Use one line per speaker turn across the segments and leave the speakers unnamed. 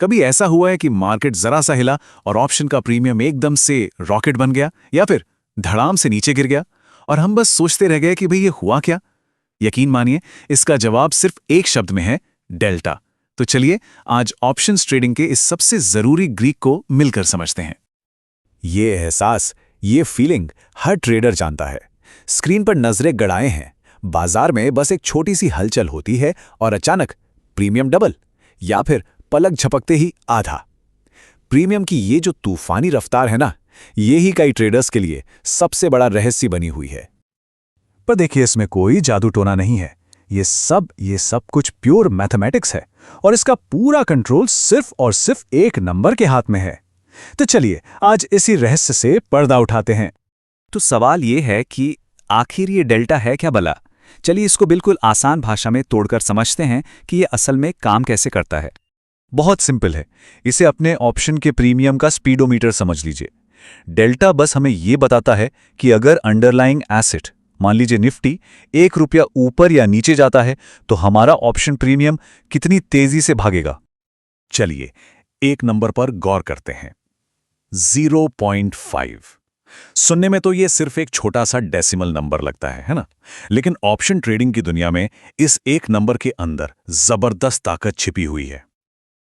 कभी ऐसा हुआ है कि मार्केट जरा सा हिला और ऑप्शन का प्रीमियम एकदम से रॉकेट बन गया या फिर धड़ाम से नीचे गिर गया और हम बस सोचते रह गए कि भाई ये हुआ क्या? यकीन मानिए, इसका जवाब सिर्फ एक शब्द में है, डेल्टा। तो चलिए आज ऑप्शंस ट्रेडिंग के इस सबसे जरूरी ग्रीक को मिलकर समझते हैं।
ये एहसास, ये फीलिंग हर ट्रेडर जानता है। स्क्रीन पर नजरें गड़ाए हैं, बाजार में बस एक छोटी सी हलचल होती है और अचानक प्रीमियम डबल या फिर पलक झपकते ही आधा। प्रीमियम की ये जो तूफानी रफ्तार है ना, ये ही कई ट्रेडर्स के लिए सबसे बड़ा रहस्य बनी हुई है। पर देखिए, इसमें कोई जादू टोना नहीं है। ये सब कुछ प्योर मैथमेटिक्स है और इसका पूरा कंट्रोल सिर्फ और सिर्फ एक नंबर के हाथ में है। तो चलिए आज इसी रहस्य से पर्दा उठाते हैं।
तो सवाल ये है कि आखिर ये डेल्टा है क्या भला? चलिए इसको बिल्कुल आसान भाषा में तोड़कर समझते हैं कि ये असल में काम कैसे करता है।
बहुत सिंपल है। इसे अपने ऑप्शन के प्रीमियम का स्पीडोमीटर समझ लीजिए। डेल्टा बस हमें ये बताता है कि अगर अंडरलाइंग एसेट, मान लीजिए निफ्टी, 1 रुपया ऊपर या नीचे जाता है तो हमारा ऑप्शन प्रीमियम कितनी तेजी से भागेगा। चलिए एक नंबर पर गौर करते हैं, 0.5। सुनने में तो ये सिर्फ एक छोटा सा डेसिमल नंबर लगता है ना? लेकिन ऑप्शन ट्रेडिंग की दुनिया में इस एक नंबर के अंदर जबरदस्त ताकत छिपी हुई है।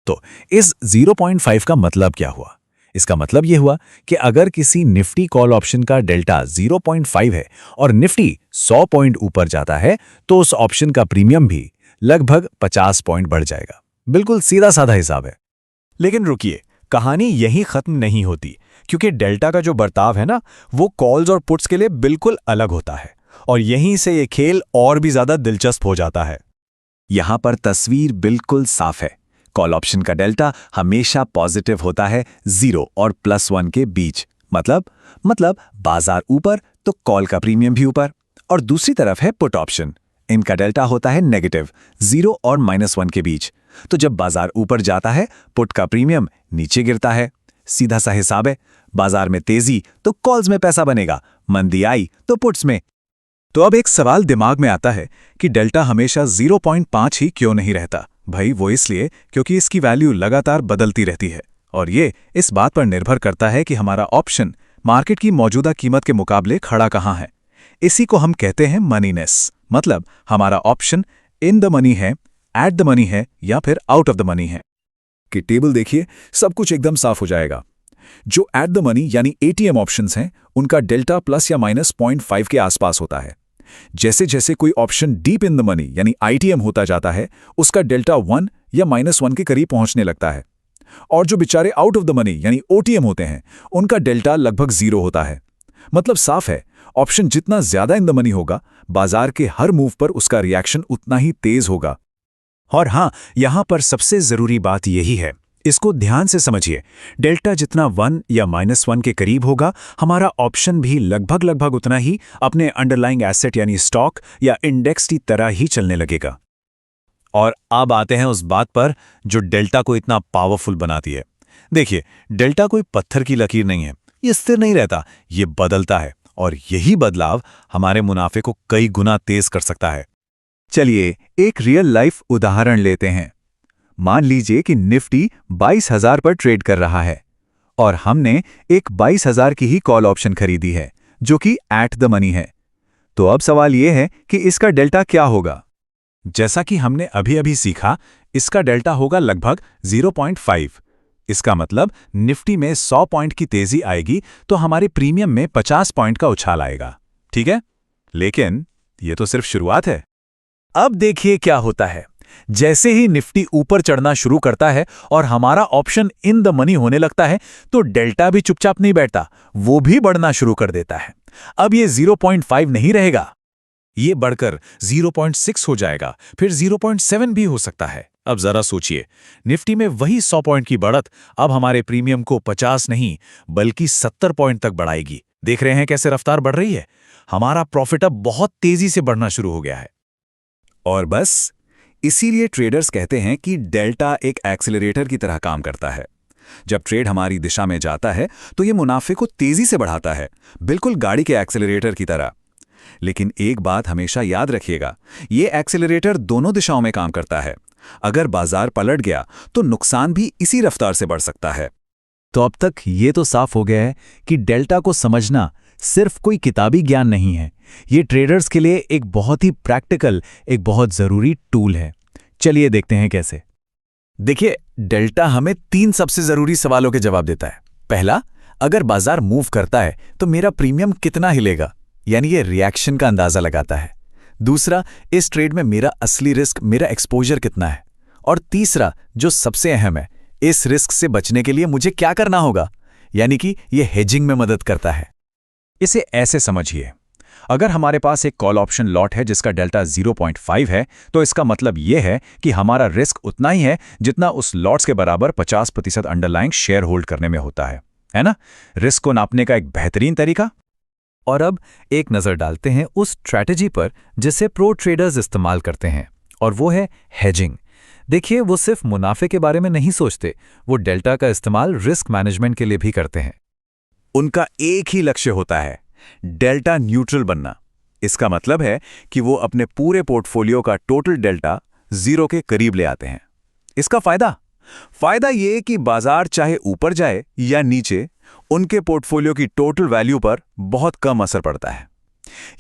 तो इस 0.5 का मतलब क्या हुआ? इसका मतलब यह हुआ कि अगर किसी निफ्टी कॉल ऑप्शन का डेल्टा 0.5 है और निफ्टी 100 पॉइंट ऊपर जाता है तो उस ऑप्शन का प्रीमियम भी लगभग 50 पॉइंट बढ़ जाएगा। बिल्कुल सीधा साधा हिसाब है। लेकिन रुकिए, कहानी यहीं खत्म नहीं होती, क्योंकि डेल्टा का जो बर्ताव है ना, वो कॉल्स और पुट्स के लिए बिल्कुल अलग होता है और यहीं से ये खेल और भी ज्यादा दिलचस्प हो जाता है।
यहां पर तस्वीर बिल्कुल साफ है। कॉल ऑप्शन का डेल्टा हमेशा पॉजिटिव होता है 0 और +1 के बीच। मतलब बाजार ऊपर तो कॉल का प्रीमियम भी ऊपर। और दूसरी तरफ है पुट ऑप्शन, इनका डेल्टा होता है नेगेटिव 0 और -1 के बीच। तो जब बाजार ऊपर जाता है पुट का प्रीमियम नीचे गिरता है। सीधा सा हिसाब है, बाजार में तेजी तो कॉल्स में पैसा बनेगा, मंदी आई तो पुट्स में।
तो अब एक सवाल दिमाग में आता है कि डेल्टा हमेशा 0.5 ही क्यों नहीं रहता? भाई वो इसलिए क्योंकि इसकी वैल्यू लगातार बदलती रहती है और ये इस बात पर निर्भर करता है कि हमारा ऑप्शन मार्केट की मौजूदा कीमत के मुकाबले खड़ा कहाँ है। इसी को हम कहते हैं मनीनेस। मतलब हमारा ऑप्शन इन द मनी है, एट द मनी है या फिर आउट ऑफ द मनी है। कि टेबल देखिए, सब कुछ एकदम साफ हो जाएगा। जो एट द मनी यानी एटीएम ऑप्शंस हैं, उनका डेल्टा प्लस या माइनस 0.5 के आसपास होता है। जैसे जैसे कोई option deep in the money यानी आईटीएम होता जाता है, उसका डेल्टा 1 या -1 के करीब पहुंचने लगता है। और जो बेचारे आउट ऑफ द मनी यानी ओटीएम होते हैं, उनका डेल्टा लगभग 0 होता है। मतलब साफ है, ऑप्शन जितना ज्यादा इन द मनी होगा, बाजार के हर मूव पर उसका रिएक्शन उतना ही तेज होगा। और हां, यहां पर सबसे जरूरी बात यही है, इसको ध्यान से समझिए। डेल्टा जितना 1 या -1 के करीब होगा, हमारा ऑप्शन भी लगभग उतना ही अपने अंडरलाइंग एसेट यानी स्टॉक या इंडेक्स की तरह ही चलने लगेगा। और अब आते हैं उस बात पर जो डेल्टा को इतना पावरफुल बनाती है। देखिए, डेल्टा कोई पत्थर की लकीर नहीं है, ये स्थिर नहीं रहता, ये बदलता है और यही बदलाव हमारे मुनाफे को कई गुना तेज कर सकता है। चलिए एक रियल लाइफ उदाहरण लेते हैं। मान लीजिए कि निफ्टी 22,000 पर ट्रेड कर रहा है और हमने एक 22,000 की ही कॉल ऑप्शन खरीदी है जो कि एट द मनी है। तो अब सवाल यह है कि इसका डेल्टा क्या होगा? जैसा कि हमने अभी सीखा, इसका डेल्टा होगा लगभग 0.5। इसका मतलब निफ्टी में 100 पॉइंट की तेजी आएगी तो हमारे प्रीमियम में 50 पॉइंट का उछाल आएगा। ठीक है, लेकिन यह तो सिर्फ शुरुआत है। अब देखिए क्या होता है। जैसे ही निफ्टी ऊपर चढ़ना शुरू करता है और हमारा ऑप्शन इन द मनी होने लगता है तो डेल्टा भी चुपचाप नहीं बैठता, वो भी बढ़ना शुरू कर देता है। अब ये 0.5 नहीं रहेगा, ये बढ़कर 0.6 हो जाएगा, फिर 0.7 भी हो सकता है। अब जरा सोचिए, निफ्टी में वही 100 पॉइंट की बढ़त अब हमारे प्रीमियम को 50 नहीं बल्कि 70 पॉइंट तक बढ़ाएगी। देख रहे हैं कैसे रफ्तार बढ़ रही है? हमारा प्रॉफिट अब बहुत तेजी से बढ़ना शुरू हो गया है। और बस इसीलिए ट्रेडर्स कहते हैं कि डेल्टा एक एक्सेलरेटर की तरह काम करता है। जब ट्रेड हमारी दिशा में जाता है तो ये मुनाफे को तेजी से बढ़ाता है, बिल्कुल गाड़ी के एक्सेलरेटर की तरह। लेकिन एक बात हमेशा याद रखिएगा, ये एक्सेलरेटर दोनों दिशाओं में काम करता है। अगर बाजार पलट गया तो नुकसान भी इसी रफ्तार से बढ़ सकता है।
तो अब तक ये तो साफ हो गया है कि डेल्टा को समझना सिर्फ कोई किताबी ज्ञान नहीं है, ये ट्रेडर्स के लिए एक बहुत ही प्रैक्टिकल, एक बहुत ज़रूरी टूल है। चलिए देखते हैं कैसे। देखिए, डेल्टा हमें 3 सबसे ज़रूरी सवालों के जवाब देता है। पहला, अगर बाजार मूव करता है तो मेरा प्रीमियम कितना हिलेगा, यानी ये रिएक्शन का अंदाज़ा लगाता है। दूसरा, इस ट्रेड में मेरा असली रिस्क, मेरा एक्सपोजर कितना है। और तीसरा, जो सबसे अहम है, इस रिस्क से बचने के लिए मुझे क्या करना होगा, यानी कि ये हेजिंग में मदद करता है।
इसे ऐसे समझिए, अगर हमारे पास एक कॉल ऑप्शन लॉट है जिसका डेल्टा 0.5 है, तो इसका मतलब यह है कि हमारा रिस्क उतना ही है जितना उस लॉट्स के बराबर 50% अंडरलाइंग शेयर होल्ड करने में होता है ना? रिस्क को नापने का एक बेहतरीन तरीका।
और अब एक नज़र डालते हैं उस स्ट्रैटेजी पर जिसे प्रो ट्रेडर्स इस्तेमाल करते हैं, और वो है हेजिंग। देखिए, वो सिर्फ मुनाफे के बारे में नहीं सोचते, वो डेल्टा का इस्तेमाल रिस्क मैनेजमेंट के लिए भी करते हैं।
उनका एक ही लक्ष्य होता है, डेल्टा न्यूट्रल बनना। इसका मतलब है कि वो अपने पूरे पोर्टफोलियो का टोटल डेल्टा 0 के करीब ले आते हैं। इसका फायदा ये कि बाजार चाहे ऊपर जाए या नीचे, उनके पोर्टफोलियो की टोटल वैल्यू पर बहुत कम असर पड़ता है।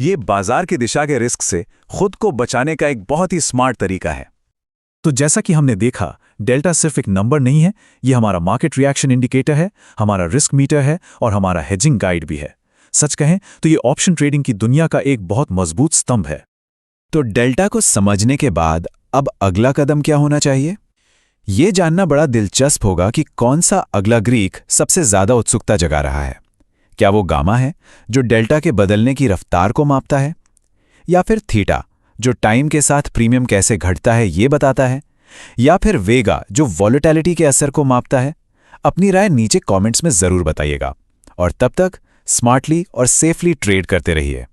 ये बाजार की दिशा के रिस्क से खुद को बचाने का एक बहुत ही स्मार्ट तरीका है। तो जैसा कि हमने देखा, डेल्टा सिर्फ एक नंबर नहीं है, ये हमारा मार्केट रिएक्शन इंडिकेटर है, हमारा रिस्क मीटर है और हमारा हेजिंग गाइड भी है। सच कहें तो ये ऑप्शन ट्रेडिंग की दुनिया का एक बहुत मजबूत स्तंभ है। तो डेल्टा को समझने के बाद अब अगला कदम क्या होना चाहिए? ये जानना बड़ा दिलचस्प होगा कि कौन सा अगला ग्रीक सबसे ज्यादा उत्सुकता जगा रहा है। क्या वो गामा है, जो डेल्टा के बदलने की रफ्तार को मापता है, या फिर थीटा, जो टाइम के साथ प्रीमियम कैसे घटता है ये बताता है, या फिर वेगा, जो वॉलेटिलिटी के असर को मापता है? अपनी राय नीचे कमेंट्स में जरूर बताइएगा, और तब तक स्मार्टली और सेफली ट्रेड करते रहिए।